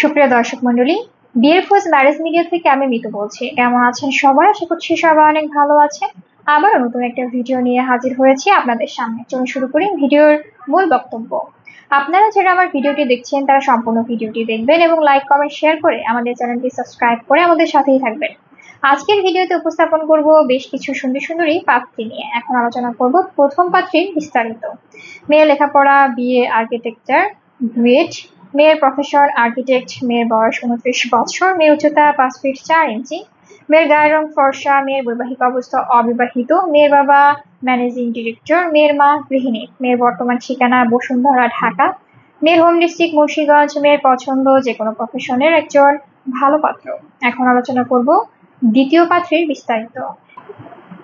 সুপ্রিয় দর্শক মণ্ডলী, বিয়ের খোঁজ ম্যারেজ মিডিয়া থেকে আমি মিতু বলছি। কেমন আছেন সবাই? আশা করছি সবাই অনেক ভালো আছেন। আবারও নতুন একটা ভিডিও নিয়ে হাজির হয়েছি আপনাদের সামনে। চলুন শুরু করি ভিডিওর মূল বক্তব্য। আপনারা যারা আমার ভিডিওটি দেখছেন তারা সম্পূর্ণ ভিডিওটি দেখবেন এবং লাইক কমেন্ট শেয়ার করে আমাদের চ্যানেলটি সাবস্ক্রাইব করে আমাদের সাথেই থাকবেন। আজকের ভিডিওতে উপস্থাপন করব বেশ কিছু সুন্দরী পাত্রী নিয়ে। এখন আলোচনা করব প্রথম পাত্রীর বিস্তারিত। মেয়ে লেখাপড়া, বিয়ে, আর্কিটেকচার, বুয়েট। মেয়ের প্রফেশন আর্কিটেক্ট। মেয়ের বয়স 29 বছর। মেয়ের উচ্চতা 5 ফিট 4 ইঞ্চি। মেয়ের গায়ের রং ফর্সা। মেয়ের বৈবাহিক অবস্থা অবিবাহিত। মেয়ের বাবা ম্যানেজিং ডিরেক্টর। মেয়ের মা গৃহিণী। মেয়ের বর্তমান ঠিকানা বসুন্ধরা, ঢাকা। মেয়ের হোম ডিস্ট্রিক্ট মুন্সিগঞ্জ। মেয়ের পছন্দ যে কোনো প্রফেশনের একজন ভালো পাত্র। এখন আলোচনা করব দ্বিতীয় পাত্রীর বিস্তারিত।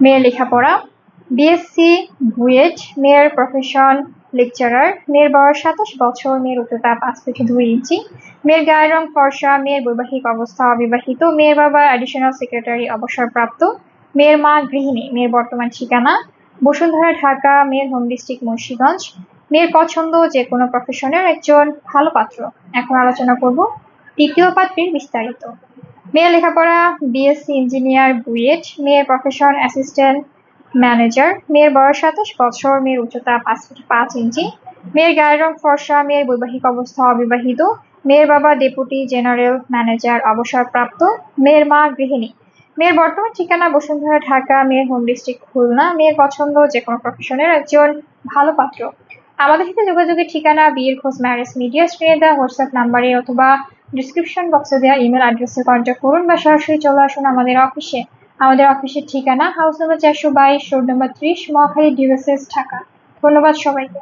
মেয়ের লেখাপড়া বিএসসি বুয়েট। মেয়ের প্রফেশন লেকচারার। মেয়ের বয়স 27 বছর। মেয়ের উচ্চতা 5 ফিট 2 ইঞ্চি। মেয়ের গায়ের রং ফর্সা। মেয়ের বৈবাহিক অবস্থা অবিবাহিত। মেয়ের বাবা অ্যাডিশনাল সেক্রেটারি, অবসরপ্রাপ্ত। মেয়ের মা গৃহিণী। মেয়ের বর্তমান ঠিকানা বসুন্ধরা, ঢাকা। মেয়ের হোম ডিস্ট্রিক্ট মুন্সিগঞ্জ। মেয়ের পছন্দ যে কোনো প্রফেশনের একজন ভালো পাত্র। এখন আলোচনা করব তৃতীয় পাত্রীর বিস্তারিত। মেয়ের লেখাপড়া বিএসসি ইঞ্জিনিয়ার বুয়েট। মেয়ের প্রফেশন অ্যাসিস্ট্যান্ট ম্যানেজার। মেয়ের বয়স 27 বছর। মেয়ের উচ্চতা 5 ফিট 5 ইঞ্চি। মেয়ের গায়ের রং ফর্সা। মেয়ের বৈবাহিক অবস্থা অবিবাহিত। মেয়ের বাবা ডেপুটি জেনারেল ম্যানেজার, অবসরপ্রাপ্ত। মেয়ের মা গৃহিণী। মেয়ের বর্তমান ঠিকানা বসুন্ধরা, ঢাকা। মেয়ের হোম ডিস্ট্রিক্ট খুলনা। মেয়ের পছন্দ যে কোনো প্রফেশনের একজন ভালো পাত্র। আমাদের সাথে যোগাযোগের ঠিকানা বিয়ের খোঁজ ম্যারেজ মিডিয়া, স্ক্রিনে দেওয়া হোয়াটসঅ্যাপ নাম্বারে অথবা ডিসক্রিপশন বক্সে দেওয়া ইমেল অ্যাড্রেসে কন্ট্যাক্ট করুন বা সরাসরি চলে আসুন আমাদের অফিসে। আমাদের অফিসের ঠিকানা হাউস নম্বর 422, রোড নম্বর 30, মহাখালী, ডিওএসএস, ঢাকা। ধন্যবাদ সবাইকে।